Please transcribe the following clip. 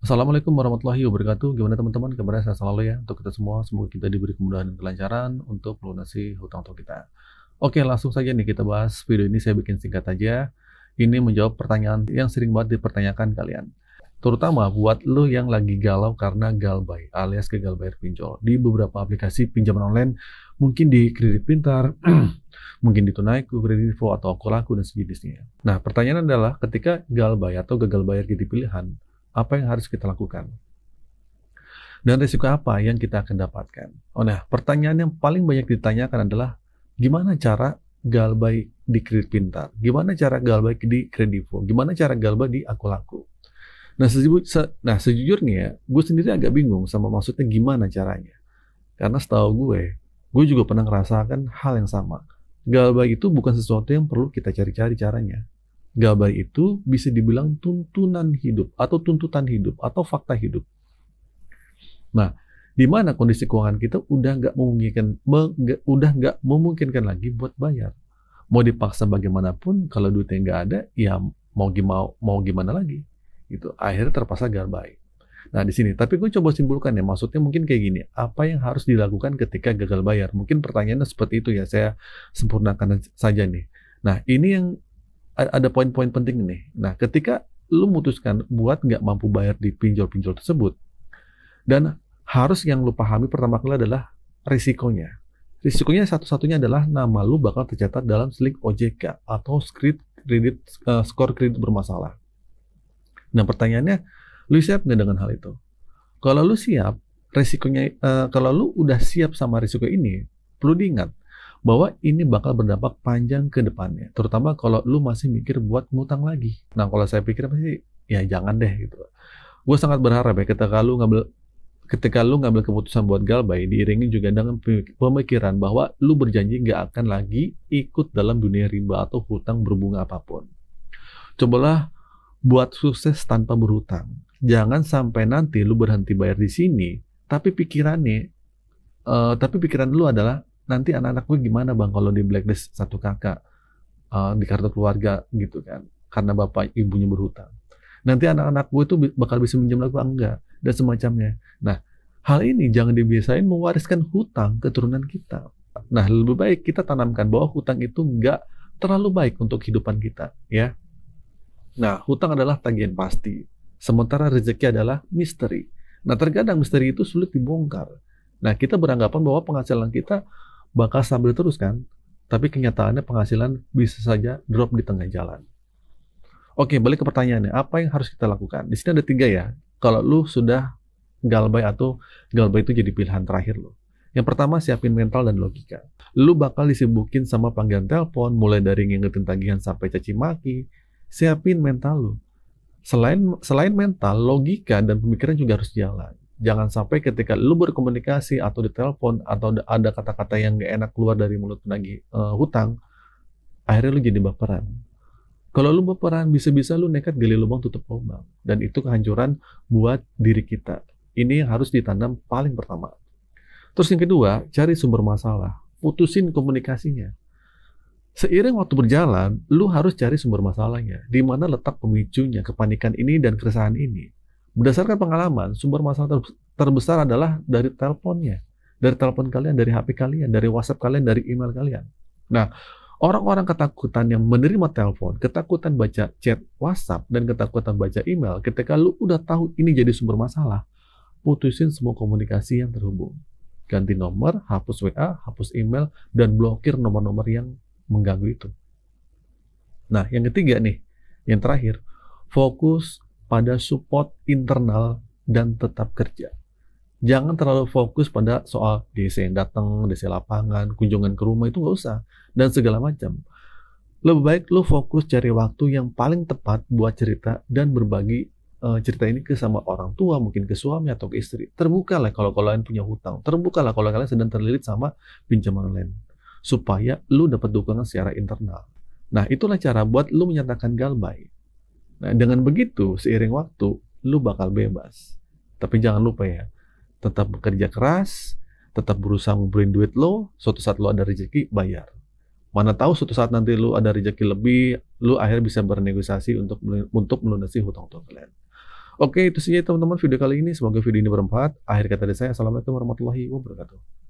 Assalamualaikum warahmatullahi wabarakatuh. Gimana teman-teman? Kabarnya sehat selalu ya untuk kita semua. Semoga kita diberi kemudahan dan kelancaran untuk melunasi hutang-hutang kita. Oke, langsung saja nih kita bahas. Video ini saya bikin singkat aja. Ini menjawab pertanyaan yang sering banget dipertanyakan kalian. Terutama buat lo yang lagi galau karena galbay alias gagal bayar pinjol di beberapa aplikasi pinjaman online, mungkin di Kredit Pintar, mungkin di Tunaiku, Kredivo atau Akulaku dan sejenisnya. Nah, pertanyaan adalah ketika galbay atau gagal bayar jadi pilihan, apa yang harus kita lakukan? Dan risiko apa yang kita akan dapatkan? Nah, pertanyaan yang paling banyak ditanyakan adalah gimana cara galbay di Kredit Pintar? Gimana cara galbay di Kredivo? Gimana cara galbay di Akulaku? Nah, sejujurnya gue sendiri agak bingung sama maksudnya gimana caranya. Karena setahu gue juga pernah ngerasakan hal yang sama. Galbay itu bukan sesuatu yang perlu kita cari-cari caranya. Galbay itu bisa dibilang tuntunan hidup atau tuntutan hidup atau fakta hidup. Nah, di mana kondisi keuangan kita udah nggak memungkinkan lagi buat bayar. Mau dipaksa bagaimanapun, kalau duitnya nggak ada, ya mau gimana lagi. Gitu. Akhirnya terpaksa galbay. Nah, di sini. Tapi gue coba simpulkan ya, maksudnya mungkin kayak gini. Apa yang harus dilakukan ketika gagal bayar? Mungkin pertanyaannya seperti itu ya, saya sempurnakan saja nih. Nah, ini yang ada poin-poin penting nih. Nah, ketika lu memutuskan buat nggak mampu bayar di pinjol-pinjol tersebut, dan harus yang lu pahami pertama kali adalah risikonya. Risikonya satu-satunya adalah nama lu bakal tercatat dalam slip OJK atau skor kredit bermasalah. Nah, pertanyaannya, lu siap nggak dengan hal itu? Kalau lu siap, kalau lu udah siap sama risiko ini, perlu diingat bahwa ini bakal berdampak panjang ke depannya. Terutama kalau lu masih mikir buat ngutang lagi. Nah, kalau saya pikir apa sih? Ya jangan deh gitu. Gue sangat berharap ya ketika lu ngambil keputusan buat galbay, diiringi juga dengan pemikiran bahwa lu berjanji nggak akan lagi ikut dalam dunia riba atau hutang berbunga apapun. Cobalah buat sukses tanpa berhutang. Jangan sampai nanti lu berhenti bayar di sini, tapi pikiran lu adalah nanti anak-anak gue gimana bang kalau di blacklist satu kakak di kartu keluarga gitu kan, karena bapak ibunya berhutang. Nanti anak-anak gue tuh bakal bisa minjem lagi enggak dan semacamnya. Nah, hal ini jangan dibiasain mewariskan hutang keturunan kita. Nah, lebih baik kita tanamkan bahwa hutang itu enggak terlalu baik untuk kehidupan kita, ya. Nah, hutang adalah tagihan pasti, sementara rezeki adalah misteri. Nah, terkadang misteri itu sulit dibongkar. Nah, kita beranggapan bahwa penghasilan kita bakal stabil terus kan, tapi kenyataannya penghasilan bisa saja drop di tengah jalan. Oke, balik ke pertanyaannya, apa yang harus kita lakukan? Di sini ada 3 ya, kalau lu sudah galbay atau galbay itu jadi pilihan terakhir lu. Yang pertama, siapin mental dan logika. Lu bakal disibukin sama panggilan telepon, mulai dari ngingetin tagihan sampai caci maki. Siapin mental lu. Selain mental, logika dan pemikiran juga harus jalan. Jangan sampai ketika lu berkomunikasi atau di telepon atau ada kata-kata yang gak enak keluar dari mulut penagih hutang, akhirnya lu jadi baperan. Kalau lu baperan, bisa-bisa lu nekat gali lubang tutup lubang. Dan itu kehancuran buat diri kita. Ini yang harus ditanam paling pertama. Terus yang kedua, cari sumber masalah. Putusin komunikasinya. Seiring waktu berjalan, lu harus cari sumber masalahnya. Di mana letak pemicunya, kepanikan ini dan keresahan ini. Berdasarkan pengalaman, sumber masalah terbesar adalah dari teleponnya. Dari telepon kalian, dari HP kalian, dari WhatsApp kalian, dari email kalian. Nah, orang-orang ketakutan yang menerima telepon, ketakutan baca chat WhatsApp, dan ketakutan baca email, ketika lu udah tahu ini jadi sumber masalah, putusin semua komunikasi yang terhubung. Ganti nomor, hapus WA, hapus email, dan blokir nomor-nomor yang mengganggu itu. Nah, yang ketiga nih, yang terakhir, fokus pada support internal dan tetap kerja. Jangan terlalu fokus pada soal DC yang datang, DC lapangan, kunjungan ke rumah, itu nggak usah, dan segala macam. Lebih baik lo fokus cari waktu yang paling tepat buat cerita dan berbagi cerita ini ke sama orang tua, mungkin ke suami atau ke istri. Terbukalah kalau kalian punya hutang, terbukalah kalau kalian sedang terlilit sama pinjaman online, supaya lu dapat dukungan secara internal. Nah, itulah cara buat lu menyatakan galbay. Nah, dengan begitu, seiring waktu, lu bakal bebas. Tapi jangan lupa ya, tetap bekerja keras, tetap berusaha ngumpulin duit lo, suatu saat lo ada rezeki, bayar. Mana tahu suatu saat nanti lo ada rezeki lebih, lo akhirnya bisa bernegosiasi untuk melunasi hutang-hutang kalian. Oke, itu saja teman-teman video kali ini. Semoga video ini bermanfaat. Akhir kata dari saya, assalamualaikum warahmatullahi wabarakatuh.